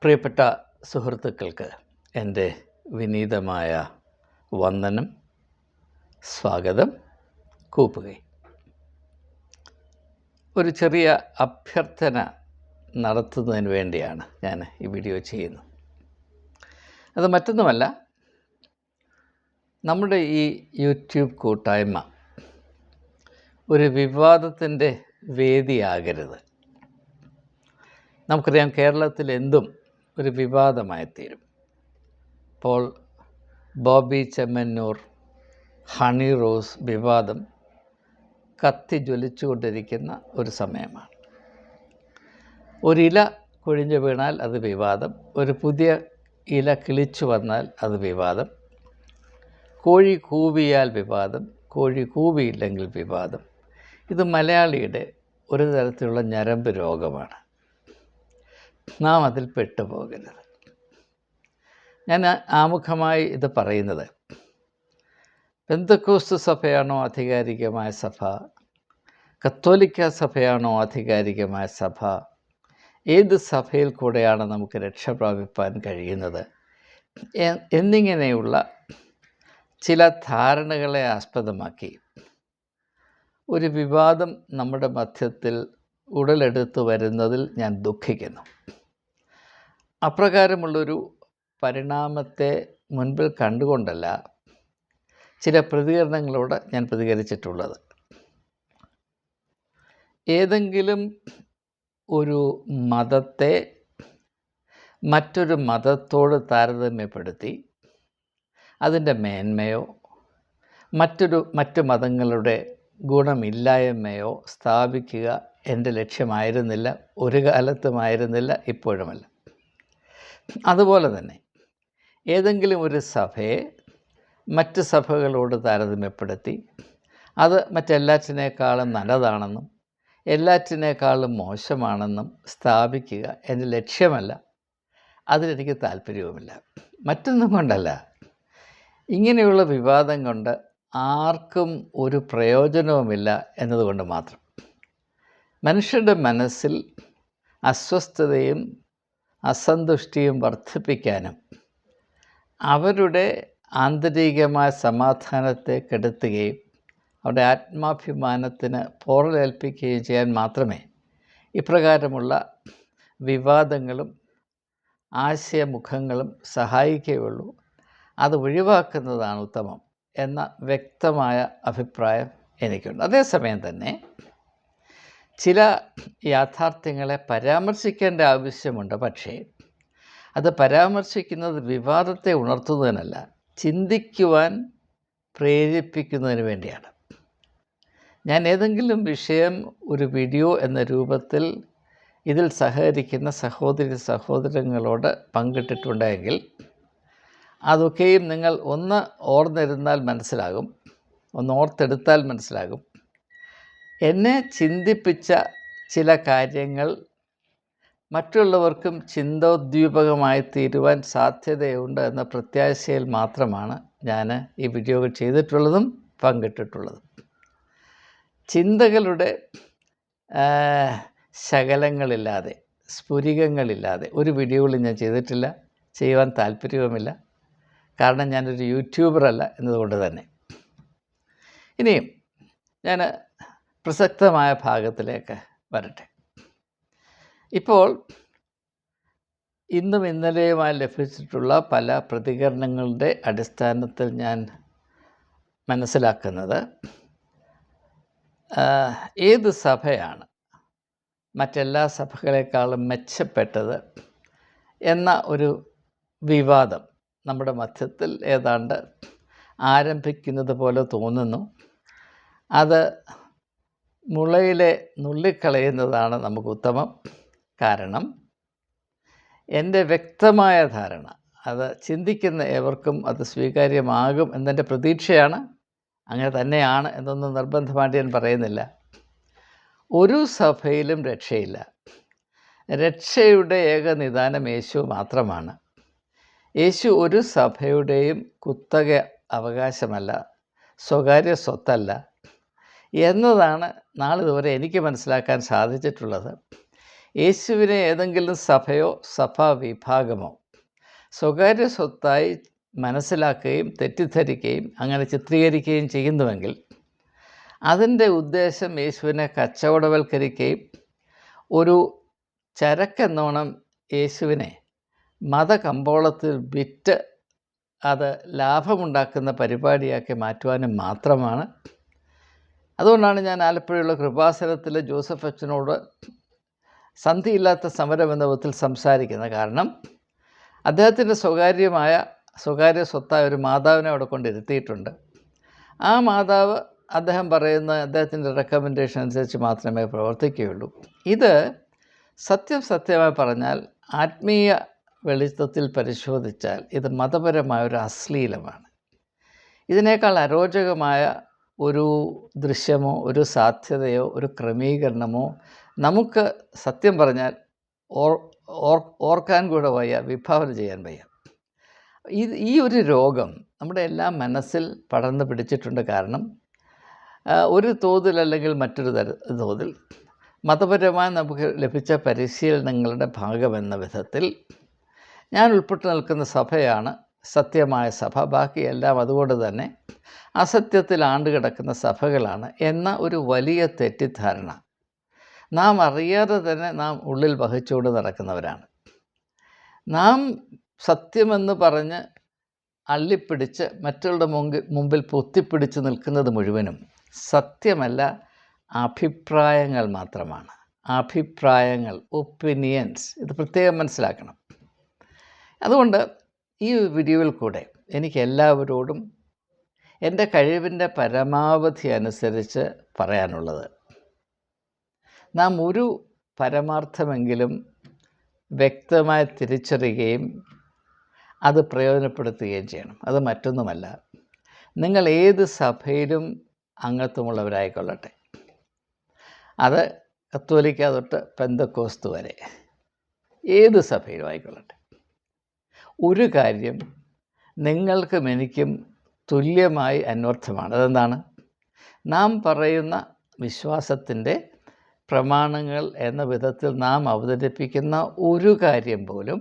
പ്രിയപ്പെട്ട സുഹൃത്തുക്കൾക്ക് എൻ്റെ വിനീതമായ വന്ദനം, സ്വാഗതം, കൂപ്പുകൈ. ഒരു ചെറിയ അഭ്യർത്ഥന നടത്തുന്നതിന് വേണ്ടിയാണ് ഞാൻ ഈ വീഡിയോ ചെയ്യുന്നത്. അത് മറ്റൊന്നുമല്ല, നമ്മുടെ ഈ യൂട്യൂബ് കൂട്ടായ്മ ഒരു വിവാദത്തിൻ്റെ വേദിയാകരുത്. നമുക്കറിയാം, കേരളത്തിൽ എന്തും ഒരു വിവാദമായിത്തീരും. ഇപ്പോൾ ബോബി ചെമ്മന്നൂർ ഹണി റോസ് വിവാദം കത്തി ജ്വലിച്ചുകൊണ്ടിരിക്കുന്ന ഒരു സമയമാണ്. ഒരില കൊഴിഞ്ഞു വീണാൽ അത് വിവാദം, ഒരു പുതിയ ഇല കിളിച്ചു വന്നാൽ അത് വിവാദം, കോഴി കൂവിയാൽ വിവാദം, കോഴി കൂവിയില്ലെങ്കിൽ വിവാദം. ഇത് മലയാളിയുടെ ഒരു തരത്തിലുള്ള ഞരമ്പ് രോഗമാണ്. നാം അതിൽ പെട്ടുപോകരുത്. ഞാൻ ആമുഖമായി ഇത് പറയുന്നത്, പെന്തക്കോസ്ത് സഭയാണോ ആധികാരികമായ സഭ, കത്തോലിക്ക സഭയാണോ ആധികാരികമായ സഭ, ഏത് സഭയിൽ കൂടെയാണ് നമുക്ക് രക്ഷ പ്രാപിപ്പാൻ കഴിയുന്നത് എന്നിങ്ങനെയുള്ള ചില ധാരണകളെ ആസ്പദമാക്കി ഒരു വിവാദം നമ്മുടെ മധ്യത്തിൽ ഉടലെടുത്തു വരുന്നതിൽ ഞാൻ ദുഃഖിക്കുന്നു. അപ്രകാരമുള്ളൊരു പരിണാമത്തെ മുൻപിൽ കണ്ടുകൊണ്ടല്ല ചില പ്രതികരണങ്ങളോട് ഞാൻ പ്രതികരിച്ചിട്ടുള്ളത്. ഏതെങ്കിലും ഒരു മതത്തെ മറ്റൊരു മതത്തോട് താരതമ്യപ്പെടുത്തി അതിൻ്റെ മേന്മയോ മറ്റു മതങ്ങളുടെ ഗുണമില്ലായ്മയോ സ്ഥാപിക്കുക എൻ്റെ ലക്ഷ്യമായിരുന്നില്ല, ഒരു കാലത്തുമായിരുന്നില്ല, ഇപ്പോഴുമല്ല. അതുപോലെ തന്നെ ഏതെങ്കിലും ഒരു സഭയെ മറ്റ് സഭകളോട് താരതമ്യപ്പെടുത്തി അത് മറ്റെല്ലാറ്റിനേക്കാളും നല്ലതാണെന്നും എല്ലാറ്റിനേക്കാളും മോശമാണെന്നും സ്ഥാപിക്കുക എൻ്റെ ലക്ഷ്യമല്ല, അതിലെനിക്ക് താല്പര്യവുമില്ല. മറ്റൊന്നും കൊണ്ടല്ല, ഇങ്ങനെയുള്ള വിവാദം കൊണ്ട് ആർക്കും ഒരു പ്രയോജനവുമില്ല എന്നതുകൊണ്ട് മാത്രം. മനുഷ്യരുടെ മനസ്സിൽ അസ്വസ്ഥതയും അസന്തുഷ്ടിയും വർദ്ധിപ്പിക്കാനും അവരുടെ ആന്തരികമായ സമാധാനത്തെ കെടുത്തുകയും അവരുടെ ആത്മാഭിമാനത്തിന് പോറലേൽപ്പിക്കുകയും ചെയ്യാൻ മാത്രമേ ഇപ്രകാരമുള്ള വിവാദങ്ങളും ആശയമുഖങ്ങളും സഹായിക്കുകയുള്ളൂ. അത് ഒഴിവാക്കുന്നതാണ് ഉത്തമം എന്ന വ്യക്തമായ അഭിപ്രായം എനിക്കുണ്ട്. അതേസമയം തന്നെ ചില യാഥാർത്ഥ്യങ്ങളെ പരാമർശിക്കേണ്ട ആവശ്യമുണ്ട്. പക്ഷേ അത് പരാമർശിക്കുന്നത് വിവാദത്തെ ഉണർത്തുന്നതിനല്ല, ചിന്തിക്കുവാൻ പ്രേരിപ്പിക്കുന്നതിന് വേണ്ടിയാണ്. ഞാൻ ഏതെങ്കിലും വിഷയം ഒരു വീഡിയോ എന്ന രൂപത്തിൽ ഇതിൽ സഹകരിക്കുന്ന സഹോദരങ്ങളോട് പങ്കിട്ടിട്ടുണ്ടെങ്കിൽ അതൊക്കെയും നിങ്ങൾ ഒന്ന് ഓർത്തെടുത്താൽ മനസ്സിലാകും. എന്നെ ചിന്തിപ്പിച്ച ചില കാര്യങ്ങൾ മറ്റുള്ളവർക്കും ചിന്തോദ്ദീപകമായി തീരുവാൻ സാധ്യതയുണ്ട് എന്ന പ്രത്യാശയിൽ മാത്രമാണ് ഞാൻ ഈ വീഡിയോകൾ ചെയ്തിട്ടുള്ളതും പങ്കിട്ടിട്ടുള്ളതും. ചിന്തകളുടെ ശകലങ്ങളില്ലാതെ, സ്ഫുരികങ്ങളില്ലാതെ ഒരു വീഡിയോകളും ഞാൻ ചെയ്തിട്ടില്ല, ചെയ്യുവാൻ താല്പര്യവുമില്ല. കാരണം ഞാനൊരു യൂട്യൂബറല്ല എന്നതുകൊണ്ട് തന്നെ. ഇനിയും ഞാൻ പ്രസക്തമായ ഭാഗത്തിലേക്ക് വരട്ടെ. ഇപ്പോൾ ഇന്നും ഇന്നലെയുമായി ലഭിച്ചിട്ടുള്ള പല പ്രതികരണങ്ങളുടെ അടിസ്ഥാനത്തിൽ ഞാൻ മനസ്സിലാക്കുന്നത്, ഏത് സഭയാണ് മറ്റെല്ലാ സഭകളെക്കാളും മെച്ചപ്പെട്ടത് എന്ന ഒരു വിവാദം നമ്മുടെ മധ്യത്തിൽ ഏതാണ്ട് ആരംഭിക്കുന്നത് പോലെ തോന്നുന്നു. അത് മുളയിലെ നുള്ളിക്കളയുന്നതാണ് നമുക്ക് ഉത്തമം. കാരണം എൻ്റെ വ്യക്തമായ ധാരണ, അത് ചിന്തിക്കുന്ന ഏവർക്കും അത് സ്വീകാര്യമാകും എന്നെൻ്റെ പ്രതീക്ഷയാണ്. അങ്ങനെ തന്നെയാണ് എന്നൊന്നും നിർബന്ധമായിട്ട് ഞാൻ പറയുന്നില്ല. ഒരു സഭയിലും രക്ഷയില്ല. രക്ഷയുടെ ഏക നിദാനം യേശു മാത്രമാണ്. യേശു ഒരു സഭയുടെയും കുത്തക അവകാശമല്ല, സ്വകാര്യ സ്വത്തല്ല എന്നതാണ് നാളിതുവരെ എനിക്ക് മനസ്സിലാക്കാൻ സാധിച്ചിട്ടുള്ളത്. യേശുവിനെ ഏതെങ്കിലും സഭയോ സഭാ വിഭാഗമോ സ്വകാര്യ സ്വത്തായി മനസ്സിലാക്കുകയും തെറ്റിദ്ധരിക്കുകയും അങ്ങനെ ചിത്രീകരിക്കുകയും ചെയ്യുന്നുവെങ്കിൽ അതിൻ്റെ ഉദ്ദേശം യേശുവിനെ കച്ചവടവൽക്കരിക്കുകയും ഒരു ചരക്കെന്നോണം യേശുവിനെ മതകമ്പോളത്തിൽ വിറ്റ് അത് ലാഭമുണ്ടാക്കുന്ന പരിപാടിയാക്കി മാറ്റുവാനും മാത്രമാണ്. അതുകൊണ്ടാണ് ഞാൻ ആലപ്പുഴയുള്ള കൃപാസനത്തിൽ ജോസഫ് അച്ഛനോട് സന്ധിയില്ലാത്ത സമരം എന്ന വിധത്തിൽ സംസാരിക്കുന്നത്. കാരണം അദ്ദേഹത്തിൻ്റെ സ്വകാര്യ സ്വത്തായ ഒരു മാതാവിനെ അവിടെ കൊണ്ടിരുത്തിയിട്ടുണ്ട്. ആ മാതാവ് അദ്ദേഹം പറയുന്ന അദ്ദേഹത്തിൻ്റെ റെക്കമെൻഡേഷൻ അനുസരിച്ച് മാത്രമേ പ്രവർത്തിക്കുകയുള്ളൂ. ഇത് സത്യമായി പറഞ്ഞാൽ ആത്മീയ വെളിച്ചത്തിൽ പരിശോധിച്ചാൽ ഇത് മതപരമായ ഒരു അശ്ലീലമാണ്. ഇതിനേക്കാൾ അരോചകമായ ഒരു ദൃശ്യമോ ഒരു സാധ്യതയോ ഒരു ക്രമീകരണമോ നമുക്ക് സത്യം പറഞ്ഞാൽ ഓർക്കാൻ കൂടെ വയ്യ, വിഭാവന ചെയ്യാൻ വയ്യ. ഈ ഒരു രോഗം നമ്മുടെ എല്ലാം മനസ്സിൽ പടർന്നു പിടിച്ചിട്ടുണ്ട്. കാരണം ഒരു തോതിൽ അല്ലെങ്കിൽ മറ്റൊരു തോതിൽ മതപരമായി നമുക്ക് ലഭിച്ച പരിശീലനങ്ങളുടെ ഭാഗമെന്ന വിധത്തിൽ ഞാൻ ഉൾപ്പെട്ടു നിൽക്കുന്ന സഭയാണ് സത്യമായ സഭ, ബാക്കിയെല്ലാം അതുകൊണ്ട് തന്നെ അസത്യത്തിൽ ആണ്ടുകിടക്കുന്ന സഭകളാണ് എന്ന ഒരു വലിയ തെറ്റിദ്ധാരണ നാം അറിയാതെ തന്നെ നാം ഉള്ളിൽ വഹിച്ചുകൊണ്ട് നടക്കുന്നവരാണ്. നാം സത്യമെന്ന് പറഞ്ഞ് അള്ളിപ്പിടിച്ച് മറ്റുള്ളവരുടെ മുമ്പിൽ പൊത്തിപ്പിടിച്ച് നിൽക്കുന്നത് മുഴുവനും സത്യമല്ല, അഭിപ്രായങ്ങൾ മാത്രമാണ്. അഭിപ്രായങ്ങൾ, ഒപ്പീനിയൻസ്, ഇത് പ്രത്യേകം മനസ്സിലാക്കണം. അതുകൊണ്ട് ഈ വീഡിയോയിൽ കൂടെ എനിക്ക് എല്ലാവരോടും എൻ്റെ കഴിവിൻ്റെ പരമാവധി അനുസരിച്ച് പറയാനുള്ളത്, നാം ഒരു പരമാർത്ഥമെങ്കിലും വ്യക്തമായി തിരിച്ചറിയുകയും അത് പ്രയോജനപ്പെടുത്തുകയും ചെയ്യണം. അത് മറ്റൊന്നുമല്ല, നിങ്ങൾ ഏത് സഭയിലും അംഗത്വമുള്ളവരായിക്കൊള്ളട്ടെ, അത് കത്തോലിക്ക തൊട്ട് പെന്തക്കോസ്ത് വരെ ഏത് സഭയിലും ആയിക്കൊള്ളട്ടെ, ഒരു കാര്യം നിങ്ങൾക്കും എനിക്കും തുല്യമായി അന്വർത്ഥമാണ്. അതെന്താണ്? നാം പറയുന്ന വിശ്വാസത്തിൻ്റെ പ്രമാണങ്ങൾ എന്ന വിധത്തിൽ നാം അവതരിപ്പിക്കുന്ന ഒരു കാര്യം പോലും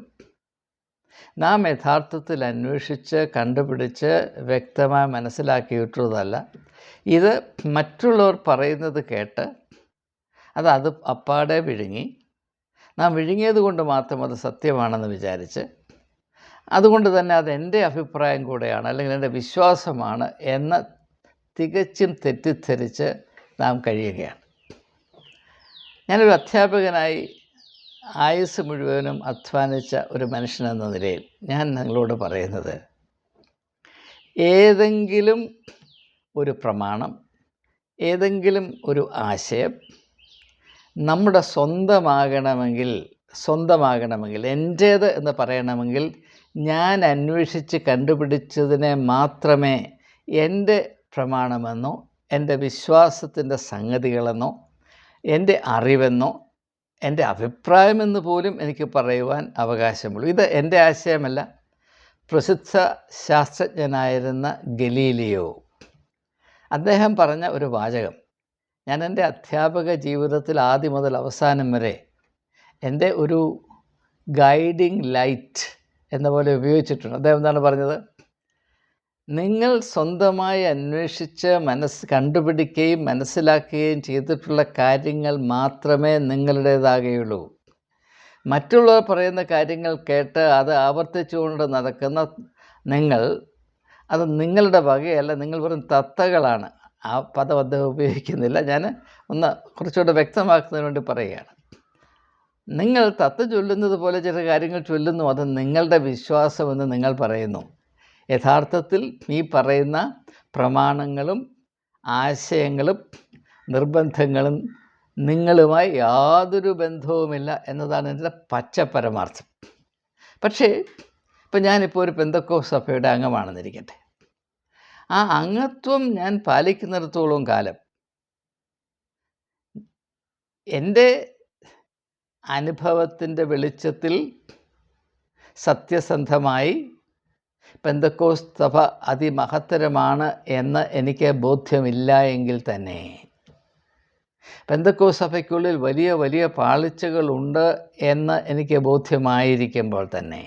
നാം യഥാർത്ഥത്തിൽ അന്വേഷിച്ച് കണ്ടുപിടിച്ച് വ്യക്തമായി മനസ്സിലാക്കിയിട്ടുള്ളതല്ല. ഇത് മറ്റുള്ളവർ പറയുന്നത് കേട്ട് അത് അപ്പാടെ വിഴുങ്ങി, നാം വിഴുങ്ങിയത് കൊണ്ട് മാത്രം അത് സത്യമാണെന്ന് വിചാരിച്ച്, അതുകൊണ്ട് തന്നെ അതെൻ്റെ അഭിപ്രായം കൂടെയാണ് അല്ലെങ്കിൽ എൻ്റെ വിശ്വാസമാണ് എന്ന് തികച്ചും തെറ്റിദ്ധരിച്ച് നാം കഴിയുകയാണ്. ഞാനൊരു അധ്യാപകനായി ആയുസ് മുഴുവനും അധ്വാനിച്ച ഒരു മനുഷ്യനെന്ന നിലയിൽ ഞാൻ നിങ്ങളോട് പറയുന്നത്, ഏതെങ്കിലും ഒരു പ്രമാണം, ഏതെങ്കിലും ഒരു ആശയം നമ്മുടെ സ്വന്തമാകണമെങ്കിൽ, എൻ്റേത് എന്ന് പറയണമെങ്കിൽ, ഞാൻ അന്വേഷിച്ച് കണ്ടുപിടിച്ചതിനെ മാത്രമേ എൻ്റെ പ്രമാണമെന്നോ എൻ്റെ വിശ്വാസത്തിൻ്റെ സംഗതികളെന്നോ എൻ്റെ അറിവെന്നോ എൻ്റെ അഭിപ്രായമെന്ന് പോലും എനിക്ക് പറയുവാൻ അവകാശമുള്ളൂ. ഇത് എൻ്റെ ആശയമല്ല. പ്രസിദ്ധ ശാസ്ത്രജ്ഞനായിരുന്ന ഗലീലിയോ അദ്ദേഹം പറഞ്ഞ ഒരു വാചകം ഞാൻ എൻ്റെ അധ്യാപക ജീവിതത്തിൽ ആദ്യം മുതൽ അവസാനം വരെ എൻ്റെ ഒരു ഗൈഡിങ് ലൈറ്റ് എന്ന പോലെ ഉപയോഗിച്ചിട്ടുണ്ട്. അദ്ദേഹം എന്താണ് പറഞ്ഞത്? നിങ്ങൾ സ്വന്തമായി അന്വേഷിച്ച് കണ്ടുപിടിക്കുകയും മനസ്സിലാക്കുകയും ചെയ്തിട്ടുള്ള കാര്യങ്ങൾ മാത്രമേ നിങ്ങളുടേതാകുകയുള്ളൂ. മറ്റുള്ളവർ പറയുന്ന കാര്യങ്ങൾ കേട്ട് അത് ആവർത്തിച്ചുകൊണ്ട് നടക്കുന്ന നിങ്ങൾ, അത് നിങ്ങളുടെ വകയല്ല, നിങ്ങൾ വെറും തത്തകളാണ്. ആ പദം അദ്ദേഹം ഉപയോഗിക്കുന്നില്ല, ഞാൻ ഒന്ന് കുറച്ചുകൂടെ വ്യക്തമാക്കുന്നതിന് വേണ്ടി പറയുകയാണ്. നിങ്ങൾ തത്ത ചൊല്ലുന്നത് പോലെ ചില കാര്യങ്ങൾ ചൊല്ലുന്നു, അത് നിങ്ങളുടെ വിശ്വാസമെന്ന് നിങ്ങൾ പറയുന്നു. യഥാർത്ഥത്തിൽ ഈ പറയുന്ന പ്രമാണങ്ങളും ആശയങ്ങളും നിർബന്ധങ്ങളും നിങ്ങളുമായി യാതൊരു ബന്ധവുമില്ല എന്നതാണ് എൻ്റെ പച്ച പരമാർത്ഥം. പക്ഷേ ഇപ്പം ഞാനിപ്പോൾ ഒരു പെന്തക്കോസ്ത് സഭയുടെ അംഗമാണെന്നിരിക്കട്ടെ, ആ അംഗത്വം ഞാൻ പാലിക്കുന്നിടത്തോളം കാലം എൻ്റെ അനുഭവത്തിൻ്റെ വെളിച്ചത്തിൽ സത്യസന്ധമായി പെന്തക്കോസ്ത് സഭ അതിമഹത്തരമാണ് എന്ന് എനിക്ക് ബോധ്യമില്ല എങ്കിൽ തന്നെ പെന്തക്കോസ്ത് സഭയ്ക്കുള്ളിൽ വലിയ വലിയ പാളിച്ചകളുണ്ട് എന്ന് എനിക്ക് ബോധ്യമായിരിക്കുമ്പോൾ തന്നെ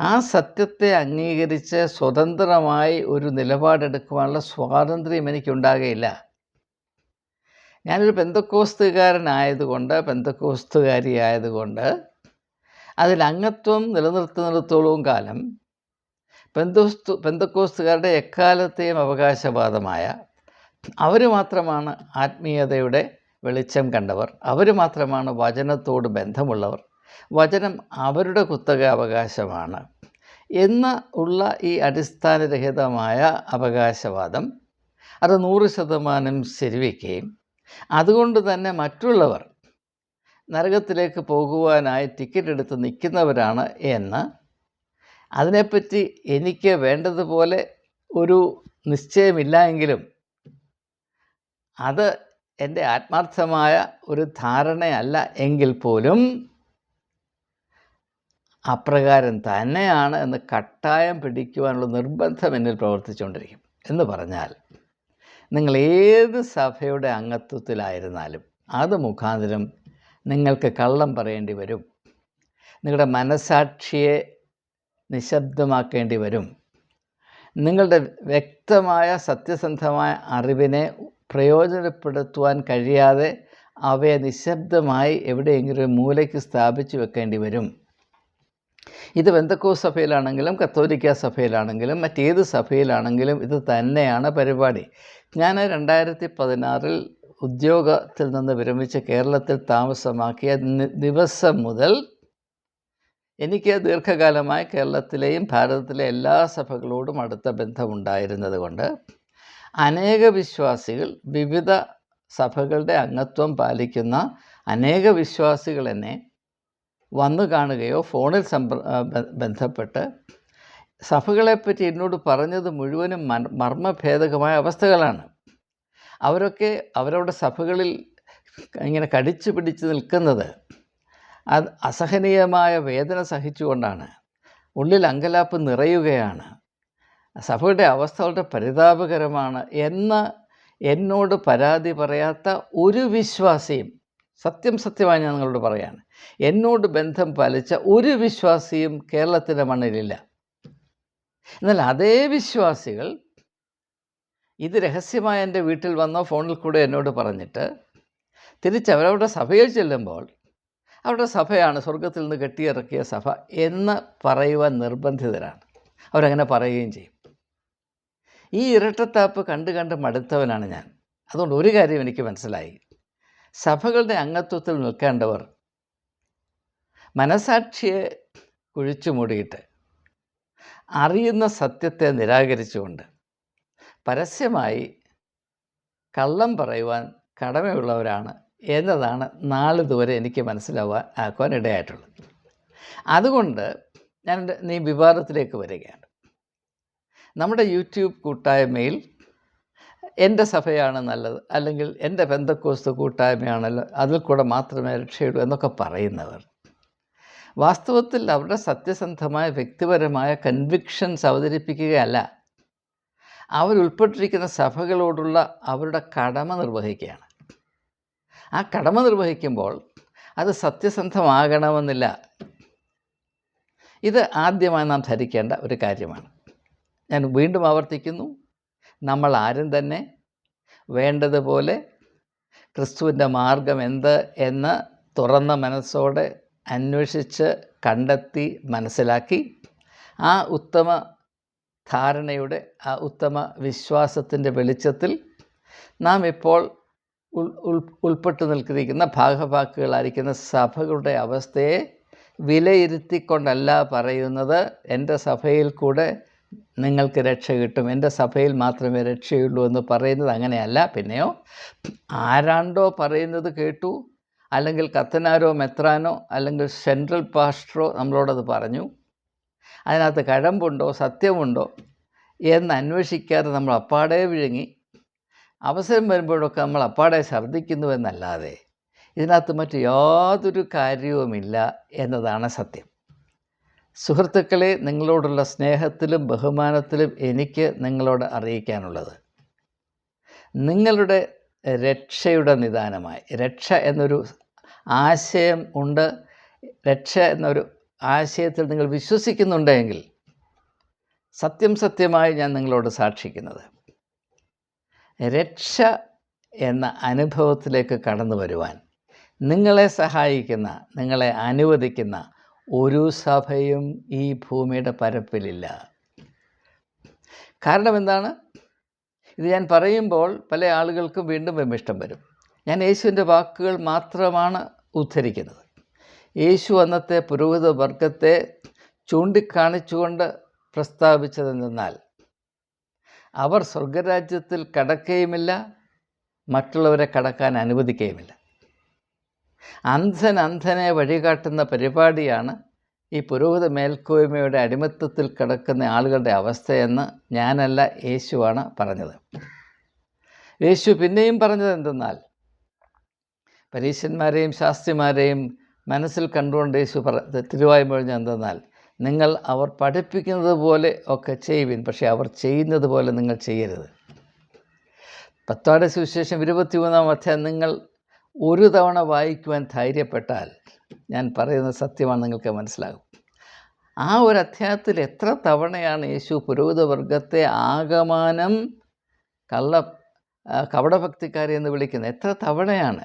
ആ സത്യത്തെ അംഗീകരിച്ച് സ്വതന്ത്രമായി ഒരു നിലപാടെടുക്കുവാനുള്ള സ്വാതന്ത്ര്യം എനിക്കുണ്ടാകുകയില്ല. ഞാനൊരു പെന്തക്കോസ്തുകാരനായതുകൊണ്ട്, പെന്തക്കോസ്തുകാരിയായതുകൊണ്ട് അതിൽ അംഗത്വം നിലനിർത്തുന്നിടത്തോളം കാലം പെന്തക്കോസ്തുകാരുടെ എക്കാലത്തെയും അവകാശവാദമായ അവർ മാത്രമാണ് ആത്മീയതയുടെ വെളിച്ചം കണ്ടവർ, അവർ മാത്രമാണ് വചനത്തോട് ബന്ധമുള്ളവർ, വചനം അവരുടെ കുത്തക അവകാശമാണ് എന്ന് ഉള്ള ഈ അടിസ്ഥാനരഹിതമായ അവകാശവാദം അത് 100% ശരിവയ്ക്കുകയും അതുകൊണ്ട് തന്നെ മറ്റുള്ളവർ നരകത്തിലേക്ക് പോകുവാനായി ടിക്കറ്റ് എടുത്ത് നിൽക്കുന്നവരാണ് എന്ന്, അതിനെപ്പറ്റി എനിക്ക് വേണ്ടതുപോലെ ഒരു നിശ്ചയമില്ല എങ്കിലും അത് എൻ്റെ ആത്മാർത്ഥമായ ഒരു ധാരണയല്ല എങ്കിൽ പോലും അപ്രകാരം തന്നെയാണ് എന്ന് കട്ടായം പിടിക്കുവാനുള്ള നിർബന്ധം എന്നിൽ പ്രവർത്തിച്ചുകൊണ്ടിരിക്കും. എന്ന് പറഞ്ഞാൽ നിങ്ങൾ ഏത് സഭയുടെ അംഗത്വത്തിലായിരുന്നാലും അത് മുഖാന്തരം നിങ്ങൾക്ക് കള്ളം പറയേണ്ടി വരും, നിങ്ങളുടെ മനസാക്ഷിയെ നിശബ്ദമാക്കേണ്ടി വരും, നിങ്ങളുടെ വ്യക്തമായ സത്യസന്ധമായ അറിവിനെ പ്രയോജനപ്പെടുത്തുവാൻ കഴിയാതെ അവയെ നിശബ്ദമായി എവിടെയെങ്കിലും ഒരു മൂലയ്ക്ക് സ്ഥാപിച്ചു വെക്കേണ്ടി വരും. ഇത് പെന്തക്കോസ്ത് സഭയിലാണെങ്കിലും കത്തോലിക്ക സഭയിലാണെങ്കിലും മറ്റേത് സഭയിലാണെങ്കിലും ഇത് തന്നെയാണ് പരിപാടി. ഞാൻ 2016 ഉദ്യോഗത്തിൽ നിന്ന് വിരമിച്ച് കേരളത്തിൽ താമസമാക്കിയ ദിവസം മുതൽ എനിക്ക് ദീർഘകാലമായി കേരളത്തിലെയും ഭാരതത്തിലെ എല്ലാ സഭകളോടും അടുത്ത ബന്ധമുണ്ടായിരുന്നത് കൊണ്ട് അനേക വിശ്വാസികൾ, വിവിധ സഭകളുടെ അംഗത്വം പാലിക്കുന്ന അനേക വിശ്വാസികൾ എന്നെ വന്നു കാണുകയോ ഫോണിൽ ബന്ധപ്പെട്ട് സഭകളെപ്പറ്റി എന്നോട് പറഞ്ഞത് മുഴുവനും മർമ്മഭേദകമായ അവസ്ഥകളാണ്. അവരൊക്കെ അവരവരുടെ സഭകളിൽ ഇങ്ങനെ കടിച്ചു പിടിച്ച് നിൽക്കുന്നത് അത് അസഹനീയമായ വേദന സഹിച്ചുകൊണ്ടാണ്. ഉള്ളിൽ അങ്കലാപ്പ് നിറയുകയാണ്. സഭയുടെ അവസ്ഥ വളരെ പരിതാപകരമാണ് എന്ന് എന്നോട് പരാതി പറയാത്ത ഒരു വിശ്വാസിയും, സത്യമായി ഞാൻ നിങ്ങളോട് പറയാണ്, എന്നോട് ബന്ധം പാലിച്ച ഒരു വിശ്വാസിയും കേരളത്തിൻ്റെ മണ്ണിലില്ല. എന്നാൽ അതേ വിശ്വാസികൾ ഇത് രഹസ്യമായി എൻ്റെ വീട്ടിൽ വന്നോ ഫോണിൽ കൂടെ എന്നോട് പറഞ്ഞിട്ട് തിരിച്ചവരവരുടെ സഭയിൽ ചെല്ലുമ്പോൾ അവരുടെ സഭയാണ് സ്വർഗത്തിൽ നിന്ന് കെട്ടിയിറക്കിയ സഭ എന്ന് പറയുവാൻ നിർബന്ധിതരാണ്. അവരങ്ങനെ പറയുകയും ചെയ്യും. ഈ ഇരട്ടത്താപ്പ് കണ്ട് മടുത്തവനാണ് ഞാൻ. അതുകൊണ്ട് ഒരു കാര്യം എനിക്ക് മനസ്സിലായി, സഭകളുടെ അംഗത്വത്തിൽ നിൽക്കേണ്ടവർ മനസാക്ഷിയെ കുഴിച്ചു മൂടിയിട്ട് അറിയുന്ന സത്യത്തെ നിരാകരിച്ചുകൊണ്ട് പരസ്യമായി കള്ളം പറയുവാൻ കടമയുള്ളവരാണ് എന്നതാണ് നാളിതുവരെ എനിക്ക് ആക്കുവാൻ ഇടയായിട്ടുള്ളത്. അതുകൊണ്ട് ഞാൻ ഈ വിവാദത്തിലേക്ക് വരികയാണ്. നമ്മുടെ യൂട്യൂബ് കൂട്ടായ്മയിൽ എൻ്റെ സഭയാണ് നല്ലത്, അല്ലെങ്കിൽ എൻ്റെ പെന്തക്കോസ്ത് കൂട്ടായ്മയാണല്ലോ, അതിൽ കൂടെ മാത്രമേ രക്ഷയുള്ളൂ എന്നൊക്കെ പറയുന്നവർ വാസ്തവത്തിൽ അവരുടെ സത്യസന്ധമായ വ്യക്തിപരമായ കൺവിക്ഷൻസ് അവതരിപ്പിക്കുകയല്ല, അവരുൾപ്പെട്ടിരിക്കുന്ന സഭകളോടുള്ള അവരുടെ കടമ നിർവഹിക്കുകയാണ്. ആ കടമ നിർവഹിക്കുമ്പോൾ അത് സത്യസന്ധമാകണമെന്നില്ല. ഇത് ആദ്യമായി നാം ധരിക്കേണ്ട ഒരു കാര്യമാണ്. ഞാൻ വീണ്ടും ആവർത്തിക്കുന്നു, നമ്മൾ ആരും തന്നെ വേണ്ടതുപോലെ ക്രിസ്തുവിൻ്റെ മാർഗം എന്ത് എന്ന് തുറന്ന മനസ്സോടെ അന്വേഷിച്ച് കണ്ടെത്തി മനസ്സിലാക്കി ആ ഉത്തമ ധാരണയുടെ, ആ ഉത്തമ വിശ്വാസത്തിൻ്റെ വെളിച്ചത്തിൽ നാം ഇപ്പോൾ ഉൾപ്പെട്ടു നിൽക്കുന്ന ഭാഗഭാക്കുകളായിരിക്കുന്ന സഭകളുടെ അവസ്ഥയെ വിലയിരുത്തിക്കൊണ്ടല്ല പറയുന്നത് എൻ്റെ സഭയിൽ കൂടെ നിങ്ങൾക്ക് രക്ഷ കിട്ടും, എൻ്റെ സഭയിൽ മാത്രമേ രക്ഷയുള്ളൂ എന്ന് പറയുന്നത് അങ്ങനെയല്ല. പിന്നെയോ ആരാണ്ടോ പറയുന്നത് കേട്ടു, അല്ലെങ്കിൽ കത്തനാരോ മെത്രാനോ അല്ലെങ്കിൽ സെൻട്രൽ പാസ്റ്ററോ നമ്മളോടത് പറഞ്ഞു, അതിനകത്ത് കഴമ്പുണ്ടോ സത്യമുണ്ടോ എന്ന് അന്വേഷിക്കാതെ നമ്മൾ അപ്പാടെ വിഴുങ്ങി അവസരം വരുമ്പോഴൊക്കെ നമ്മൾ അപ്പാടെ ഛർദ്ദിക്കുന്നു എന്നല്ലാതെ ഇതിനകത്ത് മറ്റ് യാതൊരു കാര്യവുമില്ല എന്നതാണ് സത്യം. സുഹൃത്തുക്കളെ, നിങ്ങളോടുള്ള സ്നേഹത്തിലും ബഹുമാനത്തിലും എനിക്ക് നിങ്ങളോട് അറിയിക്കാനുള്ളത്, നിങ്ങളുടെ രക്ഷയുടെ നിദാനമായി. രക്ഷ എന്നൊരു ആശയം ഉണ്ട്. രക്ഷ എന്നൊരു ആശയത്തിൽ നിങ്ങൾ വിശ്വസിക്കുന്നുണ്ടെങ്കിൽ സത്യമായി ഞാൻ നിങ്ങളോട് സാക്ഷിക്കുന്നത്, രക്ഷ എന്ന അനുഭവത്തിലേക്ക് കടന്നു വരുവാൻ നിങ്ങളെ സഹായിക്കുന്ന, നിങ്ങളെ അനുവദിക്കുന്ന ഒരു സഭയും ഈ ഭൂമിയുടെ പരപ്പിലില്ല. കാരണം എന്താണ്? ഇത് ഞാൻ പറയുമ്പോൾ പല ആളുകൾക്കും വീണ്ടും വിമിഷ്ടം വരും. ഞാൻ യേശുവിൻ്റെ വാക്കുകൾ മാത്രമാണ് ഉദ്ധരിക്കുന്നത്. യേശു അന്നത്തെ പുരോഹിത വർഗത്തെ ചൂണ്ടിക്കാണിച്ചുകൊണ്ട് പ്രസ്താവിച്ചതെന്നാൽ, അവർ സ്വർഗരാജ്യത്തിൽ കടക്കുകയുമില്ല, മറ്റുള്ളവരെ കടക്കാൻ അനുവദിക്കുകയുമില്ല. അന്ധനെ വഴികാട്ടുന്ന പരിപാടിയാണ് ഈ പുരോഹിത മേൽക്കോയ്മയുടെ അടിമത്തത്തിൽ കിടക്കുന്ന ആളുകളുടെ അവസ്ഥയെന്ന് ഞാനല്ല, യേശുവാണ് പറഞ്ഞത്. യേശു പിന്നെയും പറഞ്ഞത് എന്തെന്നാൽ, പരീശന്മാരെയും ശാസ്ത്രിമാരെയും മനസ്സിൽ കണ്ടുകൊണ്ട് യേശു തിരുവായി പറഞ്ഞത് എന്തെന്നാൽ, നിങ്ങൾ അവർ പഠിപ്പിക്കുന്നത് പോലെ ഒക്കെ ചെയ്യുവിൻ, പക്ഷേ അവർ ചെയ്യുന്നത് പോലെ നിങ്ങൾ ചെയ്യരുത്. മത്തായിയുടെ സുവിശേഷം 23-ാം അധ്യായം നിങ്ങൾ ഒരു തവണ വായിക്കുവാൻ ധൈര്യപ്പെട്ടാൽ ഞാൻ പറയുന്നത് സത്യമാണ്, നിങ്ങൾക്ക് മനസ്സിലാകും. ആ ഒരു അധ്യായത്തിൽ എത്ര തവണയാണ് യേശു പുരോഹിതവർഗത്തെ ആകമാനം കപടഭക്തിക്കാരെ എന്ന് വിളിക്കുന്നത്? എത്ര തവണയാണ്?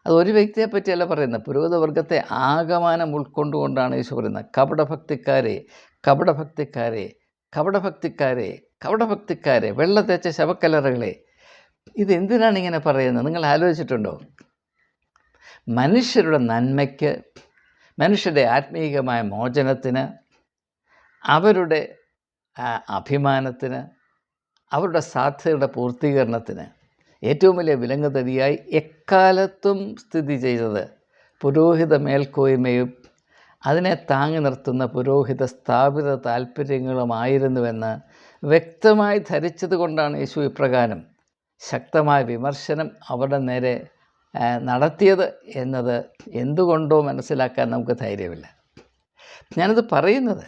അത് ഒരു വ്യക്തിയെ പറ്റിയല്ല പറയുന്നത്, പുരോഹിതവർഗത്തെ ആകമാനം ഉൾക്കൊണ്ടുകൊണ്ടാണ് യേശു പറയുന്നത്. കപടഭക്തിക്കാരെ, കപടഭക്തിക്കാരെ, കപടഭക്തിക്കാരെ, കപടഭക്തിക്കാരെ, വെള്ള തേച്ച ശവക്കല്ലറകളെ. ഇതെന്തിനാണ് ഇങ്ങനെ പറയുന്നത്? നിങ്ങൾ ആലോചിച്ചിട്ടുണ്ടോ? മനുഷ്യരുടെ നന്മയ്ക്ക്, മനുഷ്യരുടെ ആത്മീയമായ മോചനത്തിന്, അവരുടെ അഭിമാനത്തിന്, അവരുടെ സാധ്യതയുടെ പൂർത്തീകരണത്തിന് ഏറ്റവും വലിയ വിലങ്ങുതടിയായി എക്കാലത്തും സ്ഥിതി ചെയ്തത് പുരോഹിത മേൽക്കോയ്മയും അതിനെ താങ്ങി നിർത്തുന്ന പുരോഹിത സ്ഥാപിത താല്പര്യങ്ങളുമായിരുന്നുവെന്ന് വ്യക്തമായി ധരിച്ചത് കൊണ്ടാണ് യേശു ഇപ്രകാരം ശക്തമായ വിമർശനം അവരുടെ നേരെ നടത്തിയത് എന്നത് എന്തുകൊണ്ടോ മനസ്സിലാക്കാൻ നമുക്ക് ധൈര്യമില്ല. ഞാനത് പറയുന്നത്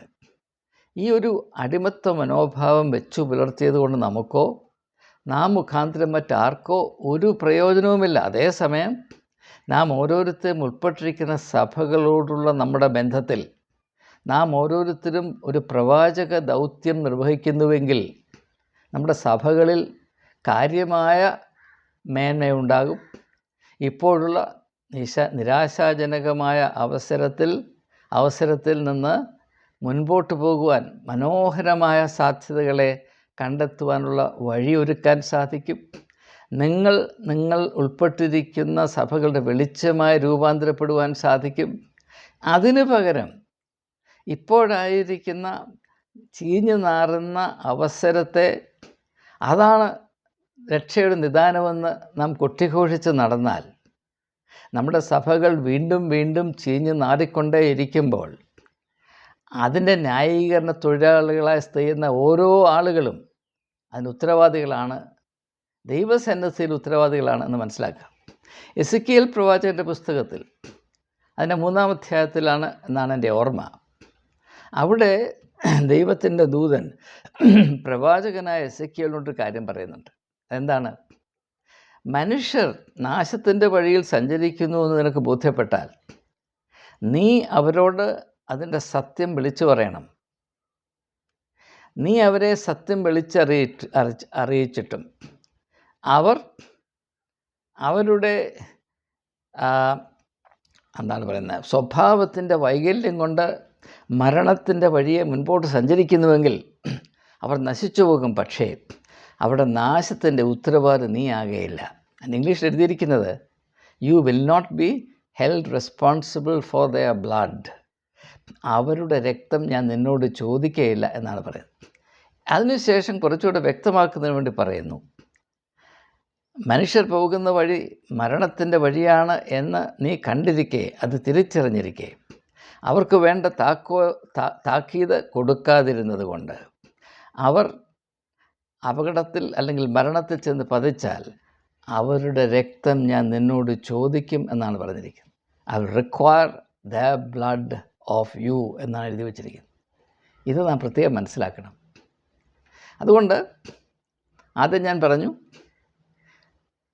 ഈ ഒരു അടിമത്ത മനോഭാവം വെച്ചു പുലർത്തിയത് കൊണ്ട് നമുക്കോ നാം മുഖാന്തരം മറ്റാർക്കോ ഒരു പ്രയോജനവുമില്ല. അതേസമയം നാം ഓരോരുത്തരും ഉൾപ്പെട്ടിരിക്കുന്ന സഭകളോടുള്ള നമ്മുടെ ബന്ധത്തിൽ നാം ഓരോരുത്തരും ഒരു പ്രവാചക ദൗത്യം നിർവഹിക്കുന്നുവെങ്കിൽ നമ്മുടെ സഭകളിൽ കാര്യമായ മേന്മയുണ്ടാകും. ഇപ്പോഴുള്ള നിരാശാജനകമായ അവസരത്തിൽ നിന്ന് മുൻപോട്ട് പോകുവാൻ മനോഹരമായ സാധ്യതകളെ കണ്ടെത്തുവാനുള്ള വഴിയൊരുക്കാൻ സാധിക്കും. നിങ്ങൾ ഉൾപ്പെട്ടിരിക്കുന്ന സഭകളുടെ വെളിച്ചമായി രൂപാന്തരപ്പെടുവാൻ സാധിക്കും. അതിനു പകരം ഇപ്പോഴായിരിക്കുന്ന ചീഞ്ഞു നാറുന്ന അവസരത്തെ, അതാണ് രക്ഷയുടെ നിദാനമെന്ന് നാം കൊട്ടിഘോഷിച്ച് നടന്നാൽ നമ്മുടെ സഭകൾ വീണ്ടും വീണ്ടും ചീഞ്ഞു നാറിക്കൊണ്ടേയിരിക്കുമ്പോൾ അതിൻ്റെ ന്യായീകരണ തൊഴിലാളികളായി ചെയ്യുന്ന ഓരോ ആളുകളും അതിന് ഉത്തരവാദികളാണ്, ദൈവസന്നിധിയിൽ ഉത്തരവാദികളാണ് എന്ന് മനസ്സിലാക്കുക. എസെക്കിയേൽ പ്രവാചകൻ്റെ പുസ്തകത്തിൽ അതിൻ്റെ 3-ാം അധ്യായത്തിലാണ് എന്നാണ് എൻ്റെ ഓർമ്മ. അവിടെ ദൈവത്തിൻ്റെ ദൂതൻ പ്രവാചകനായ എസെക്കിയേലിനോട് കാര്യം പറയുന്നുണ്ട്. എന്താണ്? മനുഷ്യർ നാശത്തിൻ്റെ വഴിയിൽ സഞ്ചരിക്കുന്നു എന്ന് നിനക്ക് ബോധ്യപ്പെട്ടാൽ നീ അവരോട് അതിൻ്റെ സത്യം വിളിച്ചു പറയണം. നീ അവരെ സത്യം അറിയിച്ചിട്ടും അവർ അവരുടെ എന്താണ് പറയുന്നത്, സ്വഭാവത്തിൻ്റെ വൈകല്യം കൊണ്ട് മരണത്തിൻ്റെ വഴിയെ മുൻപോട്ട് സഞ്ചരിക്കുന്നുവെങ്കിൽ അവർ നശിച്ചു പോകും. പക്ഷേ അവിടെ നാശത്തിൻ്റെ ഉത്തരവാദി നീ ആകെയില്ല. ഇംഗ്ലീഷിൽ എഴുതിയിരിക്കുന്നത് you will not be held responsible for their blood. അവരുടെ രക്തം ഞാൻ നിന്നോട് ചോദിക്കുകയില്ല എന്നാണ് പറയുന്നത്. അതിനുശേഷം കുറച്ചുകൂടെ വ്യക്തമാക്കുന്നതിന് വേണ്ടി പറയുന്നു, മനുഷ്യർ പോകുന്ന വഴി മരണത്തിൻ്റെ വഴിയാണ് എന്ന് നീ കണ്ടിരിക്കെ, അത് തിരിച്ചറിഞ്ഞിരിക്കെ അവർക്ക് വേണ്ട താക്കീത് കൊടുക്കാതിരുന്നത് കൊണ്ട് അവർ അപകടത്തിൽ അല്ലെങ്കിൽ മരണത്തിൽ ചെന്ന് പതിച്ചാൽ അവരുടെ രക്തം ഞാൻ നിന്നോട് ചോദിക്കും എന്നാണ് പറഞ്ഞിരിക്കുന്നത്. I will require the blood of you എന്നാണ് എഴുതി വച്ചിരിക്കുന്നത്. ഇത് നാം പ്രത്യേകം മനസ്സിലാക്കണം. അതുകൊണ്ട് ആദ്യം ഞാൻ പറഞ്ഞു,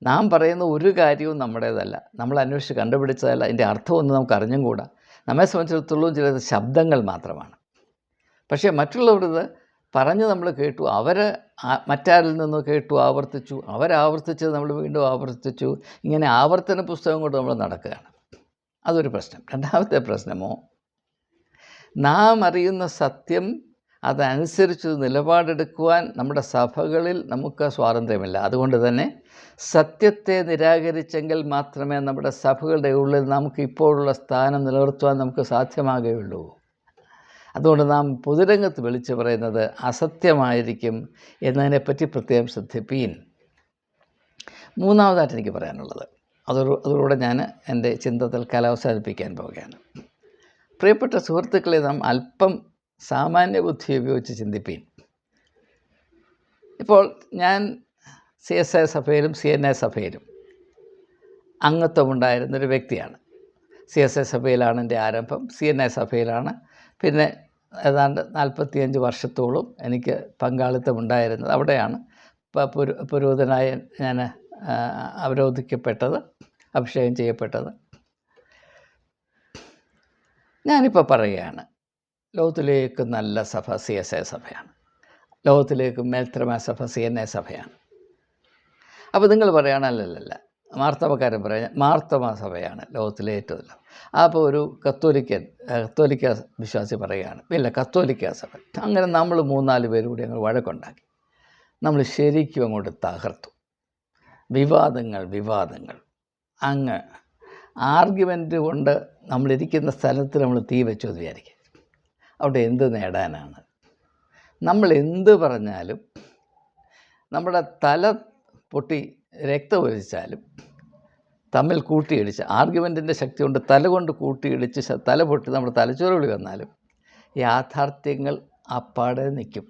നാം പറയുന്ന ഒരു കാര്യവും നമ്മുടേതല്ല, നമ്മൾ അന്വേഷിച്ച് കണ്ടുപിടിച്ചതല്ല, അതിൻ്റെ അർത്ഥമൊന്നും നമുക്ക് അറിഞ്ഞും കൂടാ. നമ്മെ സംബന്ധിച്ചിടത്തോളം ചിലത് ശബ്ദങ്ങൾ മാത്രമാണ്. പക്ഷേ മറ്റുള്ളവരത് പറഞ്ഞ് നമ്മൾ കേട്ടു, അവർ മറ്റാരിൽ നിന്ന് കേട്ടു, ആവർത്തിച്ചു, അവരാവർത്തിച്ചത് നമ്മൾ വീണ്ടും ആവർത്തിച്ചു. ഇങ്ങനെ ആവർത്തന പുസ്തകം കൊണ്ട് നമ്മൾ നടക്കുകയാണ്. അതൊരു പ്രശ്നം. രണ്ടാമത്തെ പ്രശ്നമോ, നാം അറിയുന്ന സത്യം അതനുസരിച്ച് നിലപാടെടുക്കുവാൻ നമ്മുടെ സഭകളിൽ നമുക്ക് സ്വാതന്ത്ര്യമില്ല. അതുകൊണ്ട് തന്നെ സത്യത്തെ നിരാകരിച്ചെങ്കിൽ മാത്രമേ നമ്മുടെ സഭകളുടെ ഉള്ളിൽ നമുക്ക് ഇപ്പോഴുള്ള സ്ഥാനം നിലനിർത്തുവാൻ നമുക്ക് സാധ്യമാകുകയുള്ളൂ. അതുകൊണ്ട് നാം പൊതുരംഗത്ത് വിളിച്ചു പറയുന്നത് അസത്യമായിരിക്കും എന്നതിനെപ്പറ്റി പ്രത്യേകം ശ്രദ്ധിപ്പീൻ. മൂന്നാമതായിട്ട് എനിക്ക് പറയാനുള്ളത്, അതോടുകൂടെ ഞാൻ എൻ്റെ ചിന്ത തൽക്കാലം അവസാനിപ്പിക്കാൻ പോവുകയാണ്. പ്രിയപ്പെട്ട സുഹൃത്തുക്കളെ, നാം അല്പം സാമാന്യ ബുദ്ധി ഉപയോഗിച്ച് ചിന്തിപ്പീൻ. ഇപ്പോൾ ഞാൻ CSI സഭയിലും CNA സഭയിലും അംഗത്വമുണ്ടായിരുന്നൊരു വ്യക്തിയാണ്. CSI സഭയിലാണ് എൻ്റെ ആരംഭം, CNA സഭയിലാണ് പിന്നെ ഏതാണ്ട് 45 വർഷത്തോളം എനിക്ക് പങ്കാളിത്തമുണ്ടായിരുന്നത്. അവിടെയാണ് പുരോഹിതനായി ഞാൻ അവരോധിക്കപ്പെട്ടത്, അഭിഷേകം ചെയ്യപ്പെട്ടത്. ഞാനിപ്പോൾ പറയുകയാണ്, ലോകത്തിലേക്ക് നല്ല സഭ CSI സഭയാണ്, ലോകത്തിലേക്ക് മേൽത്തരമായ സഭ CNA സഭയാണ്. അപ്പോൾ നിങ്ങൾ പറയുകയാണ്, അല്ലല്ല, മാർത്തമക്കാരൻ പറയാൻ മാർത്തമ സഭയാണ് ലോകത്തിലെ ഏറ്റവും നല്ല. അപ്പോൾ ഒരു കത്തോലിക്ക വിശ്വാസി പറയുകയാണ്, ഇല്ല, കത്തോലിക്ക സഭ. അങ്ങനെ നമ്മൾ 3-4 പേര് കൂടി ഞങ്ങൾ വഴക്കുണ്ടാക്കി. നമ്മൾ ശരിക്കും അങ്ങോട്ട് തകർത്തു. വിവാദങ്ങൾ അങ്ങ് ആർഗ്യുമെൻ്റ് കൊണ്ട് നമ്മളിരിക്കുന്ന സ്ഥലത്ത് നമ്മൾ തീ വെച്ചു എന്ന് വിചാരിക്കുക. അവിടെ എന്ത് നേടാനാണ്? നമ്മൾ എന്ത് പറഞ്ഞാലും, നമ്മുടെ തല പൊട്ടി രക്തമൊലിച്ചാലും, തമ്മിൽ കൂട്ടിയിടിച്ച് ആർഗ്യുമെൻറ്റിൻ്റെ ശക്തി കൊണ്ട് തല കൊണ്ട് കൂട്ടിയിടിച്ച് തല പൊട്ടി നമ്മുടെ തലച്ചോറുകളിൽ വന്നാലും യാഥാർത്ഥ്യങ്ങൾ അപ്പാടെ നിൽക്കും.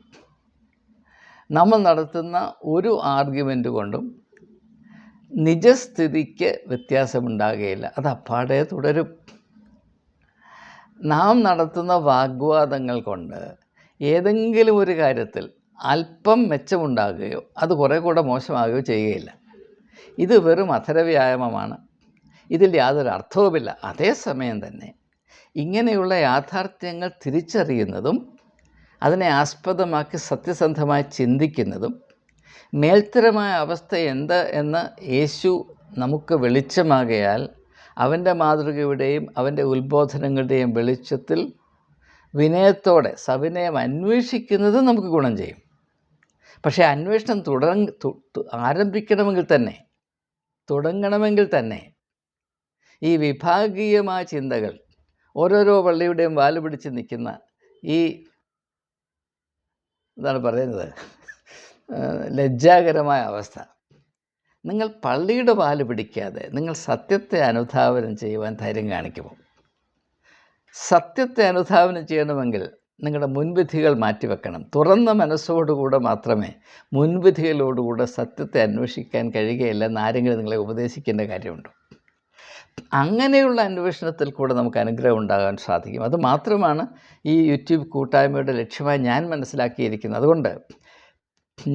നമ്മൾ നടത്തുന്ന ഒരു ആർഗ്യുമെൻ്റ് കൊണ്ടും നിജസ്ഥിതിക്ക് വ്യത്യാസമുണ്ടാകുകയില്ല, അത് അപ്പാടെ തുടരും. നാം നടത്തുന്ന വാഗ്വാദങ്ങൾ കൊണ്ട് ഏതെങ്കിലും ഒരു കാര്യത്തിൽ അല്പം മെച്ചമുണ്ടാകുകയോ അത് കുറേ കൂടെ മോശമാകുകയോ ചെയ്യുകയില്ല. ഇത് വെറും അധരവ്യായാമമാണ്, ഇതിൽ യാതൊരു അർത്ഥവുമില്ല. അതേസമയം തന്നെ ഇങ്ങനെയുള്ള യാഥാർത്ഥ്യങ്ങൾ തിരിച്ചറിയുന്നതും അതിനെ ആസ്പദമാക്കി സത്യസന്ധമായി ചിന്തിക്കുന്നതും മേൽത്തരമായ അവസ്ഥ എന്ത് എന്ന് യേശു നമുക്ക് വെളിച്ചമാകയാൽ അവൻ്റെ മാതൃകയുടെയും അവൻ്റെ ഉത്ബോധനങ്ങളുടെയും വെളിച്ചത്തിൽ വിനയത്തോടെ സവിനയം അന്വേഷിക്കുന്നത് നമുക്ക് ഗുണം ചെയ്യും. പക്ഷേ അന്വേഷണം തുടങ്ങണമെങ്കിൽ തന്നെ ഈ വിഭാഗീയമായ ചിന്തകൾ, ഓരോരോ പള്ളിയുടെയും വാല് പിടിച്ച് നിൽക്കുന്ന ഈ എന്താണ് പറയുന്നത്, ലജ്ജാകരമായ അവസ്ഥ, നിങ്ങൾ പള്ളിയുടെ വാല് പിടിക്കാതെ നിങ്ങൾ സത്യത്തെ അനുധാവനം ചെയ്യുവാൻ ധൈര്യം കാണിക്കുമോ? സത്യത്തെ അനുധാവനം ചെയ്യണമെങ്കിൽ നിങ്ങളുടെ മുൻവിധികൾ മാറ്റിവെക്കണം. തുറന്ന മനസ്സോടുകൂടെ മാത്രമേ മുൻവിധികളോടുകൂടെ സത്യത്തെ അന്വേഷിക്കാൻ കഴിയുകയില്ലെന്ന് ആരെങ്കിലും നിങ്ങളെ ഉപദേശിക്കേണ്ട കാര്യമുണ്ടോ? അങ്ങനെയുള്ള അന്വേഷണത്തിൽ കൂടെ നമുക്ക് അനുഗ്രഹം ഉണ്ടാകാൻ സാധിക്കും. അത് മാത്രമാണ് ഈ യൂട്യൂബ് കൂട്ടായ്മയുടെ ലക്ഷ്യമായി ഞാൻ മനസ്സിലാക്കിയിരിക്കുന്നത്. അതുകൊണ്ട്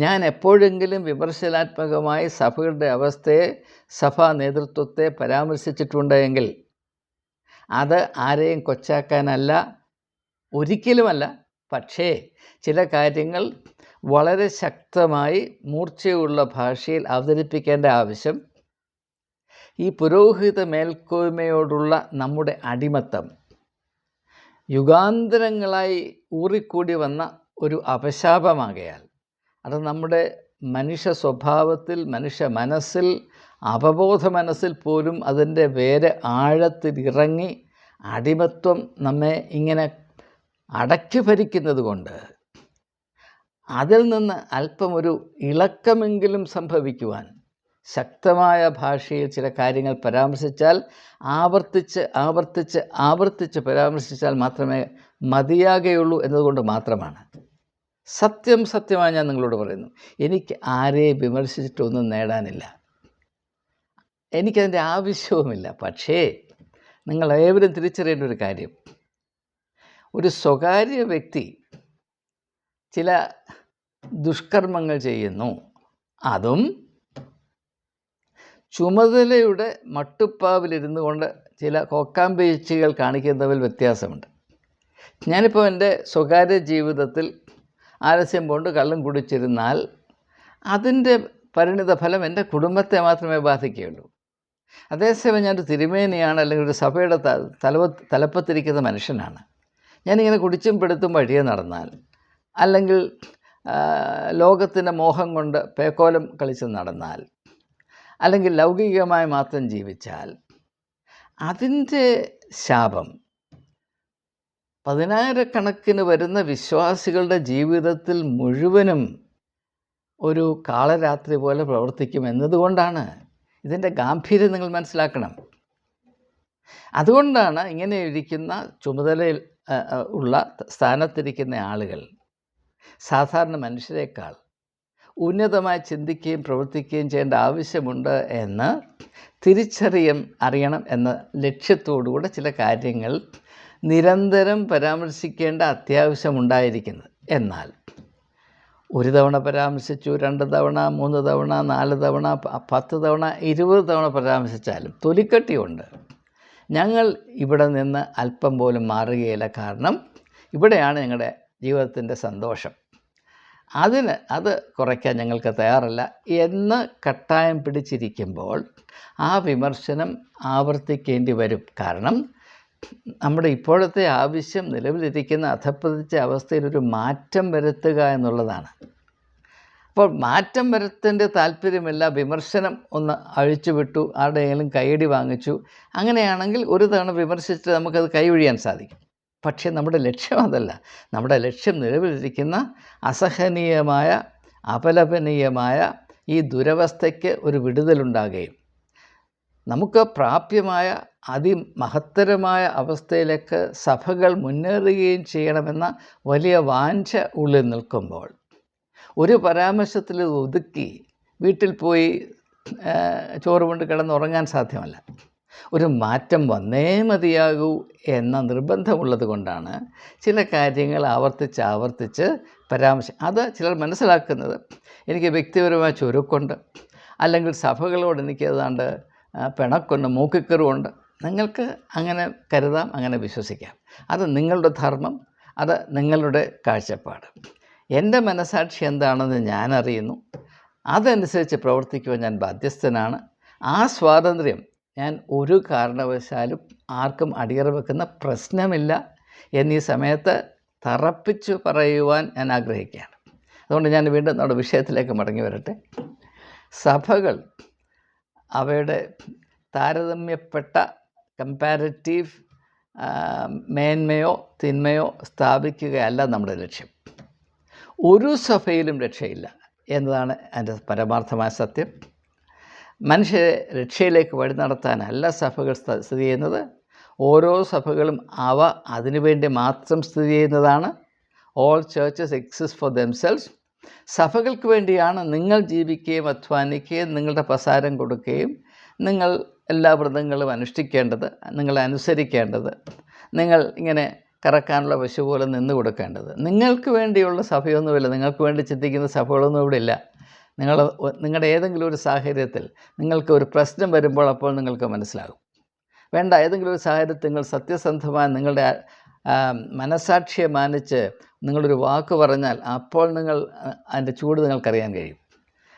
ഞാൻ എപ്പോഴെങ്കിലും വിമർശനാത്മകമായി സഭകളുടെ അവസ്ഥയെ, സഭാ നേതൃത്വത്തെ പരാമർശിച്ചിട്ടുണ്ടെങ്കിൽ അത് ആരെയും കൊച്ചാക്കാനല്ല, ഒരിക്കലുമല്ല. പക്ഷേ ചില കാര്യങ്ങൾ വളരെ ശക്തമായി മൂർച്ചയുള്ള ഭാഷയിൽ അവതരിപ്പിക്കേണ്ട ആവശ്യം, ഈ പുരോഹിത മേൽക്കോയ്മയോടുള്ള നമ്മുടെ അടിമത്തം യുഗാന്തരങ്ങളായി ഊറിക്കൂടി വന്ന ഒരു അപശാപമാകയാൽ അത് നമ്മുടെ മനുഷ്യ സ്വഭാവത്തിൽ, മനുഷ്യ മനസ്സിൽ, അവബോധ മനസ്സിൽ പോലും അതിൻ്റെ വേറെ ആഴത്തിലിറങ്ങി അടിമത്വം നമ്മെ ഇങ്ങനെ അടക്കി ഭരിക്കുന്നത് കൊണ്ട് അതിൽ നിന്ന് അല്പം ഒരു ഇളക്കമെങ്കിലും സംഭവിക്കുവാൻ ശക്തമായ ഭാഷയിൽ ചില കാര്യങ്ങൾ പരാമർശിച്ചാൽ, ആവർത്തിച്ച് പരാമർശിച്ചാൽ മാത്രമേ മതിയാകുകയുള്ളൂ എന്നതുകൊണ്ട് മാത്രമാണ്. സത്യമായി ഞാൻ നിങ്ങളോട് പറയുന്നു, എനിക്ക് ആരെയും വിമർശിച്ചിട്ടൊന്നും നേടാനില്ല, എനിക്കതിൻ്റെ ആവശ്യവുമില്ല. പക്ഷേ നിങ്ങൾ ഏവരും തിരിച്ചറിയേണ്ട ഒരു കാര്യം, ഒരു സ്വകാര്യ വ്യക്തി ചില ദുഷ്കർമ്മങ്ങൾ ചെയ്യുന്നു, അതും ചുമതലയുടെ മട്ടുപ്പാവിലിരുന്നു കൊണ്ട് ചില കോക്കാമ്പീഴ്ചകൾ കാണിക്കുന്നതിൽ വ്യത്യാസമുണ്ട്. ഞാനിപ്പോൾ എൻ്റെ സ്വകാര്യ ജീവിതത്തിൽ ആലസ്യം കൊണ്ട് കള്ളും കുടിച്ചിരുന്നാൽ അതിൻ്റെ പരിണിതഫലം എൻ്റെ കുടുംബത്തെ മാത്രമേ ബാധിക്കുകയുള്ളൂ. അതേസമയം ഞാനൊരു തിരുമേനിയാണ്, അല്ലെങ്കിൽ ഒരു സഭയുടെ തലപ്പത്തിരിക്കുന്ന മനുഷ്യനാണ്. ഞാനിങ്ങനെ കുടിച്ചും പെടുത്തും വഴിയെ നടന്നാൽ, അല്ലെങ്കിൽ ലോകത്തിൻ്റെ മോഹം കൊണ്ട് പേക്കോലം കളിച്ച് നടന്നാൽ, അല്ലെങ്കിൽ ലൗകികമായി മാത്രം ജീവിച്ചാൽ, അതിൻ്റെ ശാപം പതിനായിരക്കണക്കിന് വരുന്ന വിശ്വാസികളുടെ ജീവിതത്തിൽ മുഴുവനും ഒരു കാളരാത്രി പോലെ പ്രവർത്തിക്കും എന്നതുകൊണ്ടാണ്. ഇതിൻ്റെ ഗാംഭീര്യം നിങ്ങൾ മനസ്സിലാക്കണം. അതുകൊണ്ടാണ് ഇങ്ങനെ ഇരിക്കുന്ന ചുമതലയിൽ ഉള്ള സ്ഥാനത്തിരിക്കുന്ന ആളുകൾ സാധാരണ മനുഷ്യരെക്കാൾ ഉന്നതമായി ചിന്തിക്കുകയും പ്രവർത്തിക്കുകയും ചെയ്യേണ്ട ആവശ്യമുണ്ട് എന്ന് അറിയണം എന്ന ലക്ഷ്യത്തോടുകൂടെ ചില കാര്യങ്ങൾ നിരന്തരം പരാമർശിക്കേണ്ട അത്യാവശ്യമുണ്ടായിരിക്കുന്നത്. എന്നാൽ ഒരു തവണ പരാമർശിച്ചു, 2 തവണ, 3 തവണ, 4 തവണ, 10 തവണ, 20 തവണ പരാമർശിച്ചാലും തൊലിക്കട്ടിയുണ്ട്. ഞങ്ങൾ ഇവിടെ നിന്ന് അല്പം പോലും മാറുകയില്ല. കാരണം ഇവിടെയാണ് ഞങ്ങളുടെ ജീവിതത്തിൻ്റെ സന്തോഷം. അത് കുറയ്ക്കാൻ ഞങ്ങൾക്ക് തയ്യാറല്ല എന്ന് കട്ടായം പിടിച്ചിരിക്കുമ്പോൾ ആ വിമർശനം ആവർത്തിക്കേണ്ടി വരും. കാരണം നമ്മുടെ ഇപ്പോഴത്തെ ആവശ്യം നിലവിലിരിക്കുന്ന അധപ്പതിച്ച അവസ്ഥയിലൊരു മാറ്റം വരുത്തുക എന്നുള്ളതാണ്. അപ്പോൾ മാറ്റം വരുത്തേണ്ട താല്പര്യമില്ല, വിമർശനം ഒന്ന് അഴിച്ചുവിട്ടു, ആരുടെയെങ്കിലും കൈയടി വാങ്ങിച്ചു, അങ്ങനെയാണെങ്കിൽ ഒരു തവണ വിമർശിച്ചിട്ട് നമുക്കത് കൈയൊഴിയാൻ സാധിക്കും. പക്ഷേ നമ്മുടെ ലക്ഷ്യം അതല്ല. നമ്മുടെ ലക്ഷ്യം നിലവിലിരിക്കുന്ന അസഹനീയമായ, അപലപനീയമായ ഈ ദുരവസ്ഥയ്ക്ക് ഒരു വിടുതലുണ്ടാകുകയും നമുക്ക് പ്രാപ്യമായ അതിമഹത്തരമായ അവസ്ഥയിലേക്ക് സഭകൾ മുന്നേറുകയും ചെയ്യണമെന്ന വലിയ വാഞ്ച ഉള്ളിൽ നിൽക്കുമ്പോൾ ഒരു പരാമർശത്തിൽ ഒതുക്കി വീട്ടിൽ പോയി ചോറ് കൊണ്ട് കിടന്നുറങ്ങാൻ സാധ്യമല്ല. ഒരു മാറ്റം വന്നേ മതിയാകൂ എന്ന നിർബന്ധമുള്ളത് കൊണ്ടാണ് ചില കാര്യങ്ങൾ ആവർത്തിച്ച് അത് ചിലർ മനസ്സിലാക്കുന്നത് എനിക്ക് വ്യക്തിപരമായ ചുരുക്കുണ്ട്, അല്ലെങ്കിൽ സഭകളോട് എനിക്ക് ഏതാണ്ട് പിണക്കുണ്ട്, മൂക്കിക്കറുണ്ട്. നിങ്ങൾക്ക് അങ്ങനെ കരുതാം, അങ്ങനെ വിശ്വസിക്കാം. അത് നിങ്ങളുടെ ധർമ്മം, അത് നിങ്ങളുടെ കാഴ്ചപ്പാട്. എൻ്റെ മനസാക്ഷി എന്താണെന്ന് ഞാൻ അറിയുന്നു. അതനുസരിച്ച് പ്രവർത്തിക്കുവാൻ ഞാൻ ബാധ്യസ്ഥനാണ്. ആ സ്വാതന്ത്ര്യം ഞാൻ ഒരു കാരണവശാലും ആർക്കും അടിയറ വെക്കുന്ന പ്രശ്നമില്ല എന്നീ സമയത്ത് തറപ്പിച്ചു പറയുവാൻ ഞാൻ ആഗ്രഹിക്കുകയാണ്. അതുകൊണ്ട് ഞാൻ വീണ്ടും നമ്മുടെ വിഷയത്തിലേക്ക് മടങ്ങി വരട്ടെ. സഭകൾ അവയുടെ താരതമ്യപ്പെട്ട കമ്പാരിറ്റീവ് മേന്മയോ തിന്മയോ സ്ഥാപിക്കുകയല്ല നമ്മുടെ ലക്ഷ്യം. ഒരു സഭയിലും രക്ഷയില്ല എന്നതാണ് എൻ്റെ പരമാർത്ഥമായ സത്യം. മനുഷ്യരെ രക്ഷയിലേക്ക് വഴി നടത്താനല്ല സഭകൾ സ്ഥിതി ചെയ്യുന്നത്. ഓരോ സഭകളും അതിനുവേണ്ടി മാത്രം സ്ഥിതി ചെയ്യുന്നതാണ്. All churches exist for themselves. സഭകൾക്ക് വേണ്ടിയാണ് നിങ്ങൾ ജീവിക്കുകയും അധ്വാനിക്കുകയും നിങ്ങളുടെ പ്രസാരം കൊടുക്കുകയും നിങ്ങൾ എല്ലാ വ്രതങ്ങളും അനുഷ്ഠിക്കേണ്ടത്, നിങ്ങൾ അനുസരിക്കേണ്ടത്, നിങ്ങൾ ഇങ്ങനെ കറക്കാനുള്ള പശു പോലെ നിന്ന് കൊടുക്കേണ്ടത്. നിങ്ങൾക്ക് വേണ്ടിയുള്ള സഭയൊന്നുമില്ല, നിങ്ങൾക്ക് വേണ്ടി ചിന്തിക്കുന്ന സഭകളൊന്നും ഇവിടെ ഇല്ല. നിങ്ങളുടെ ഏതെങ്കിലും ഒരു സാഹചര്യത്തിൽ നിങ്ങൾക്ക് ഒരു പ്രശ്നം വരുമ്പോൾ അപ്പോൾ നിങ്ങൾക്ക് മനസ്സിലാകും. വേണ്ട, ഏതെങ്കിലും ഒരു സാഹചര്യത്തിൽ നിങ്ങൾ സത്യസന്ധമായ നിങ്ങളുടെ മനസാക്ഷിയെ മാനിച്ച് നിങ്ങളൊരു വാക്ക് പറഞ്ഞാൽ അപ്പോൾ അതിൻ്റെ ചൂട് നിങ്ങൾക്കറിയാൻ കഴിയും.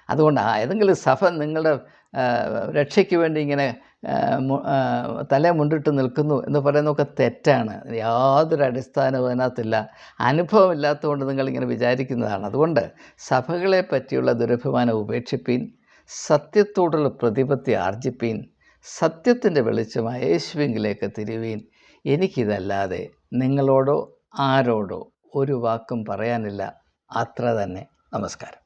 അതുകൊണ്ട് ഏതെങ്കിലും സഭ നിങ്ങളുടെ രക്ഷയ്ക്ക് വേണ്ടി ഇങ്ങനെ തല മുണ്ടിട്ട് നിൽക്കുന്നു എന്ന് പറയുന്നതൊക്കെ തെറ്റാണ്. യാതൊരു അടിസ്ഥാനവും അതിനകത്തില്ല. അനുഭവമില്ലാത്തതുകൊണ്ട് നിങ്ങളിങ്ങനെ വിചാരിക്കുന്നതാണ്. അതുകൊണ്ട് സഭകളെ പറ്റിയുള്ള ദുരഭിമാനം ഉപേക്ഷിപ്പീൻ, സത്യത്തോടുള്ള പ്രതിപത്തി ആർജിപ്പീൻ, സത്യത്തിൻ്റെ വെളിച്ചമായ യേശുവിലേക്ക് തിരുവീൻ. എനിക്കിതല്ലാതെ നിങ്ങളോടോ ആരോടോ ഒരു വാക്കും പറയാനില്ല. അത്ര തന്നെ. നമസ്കാരം.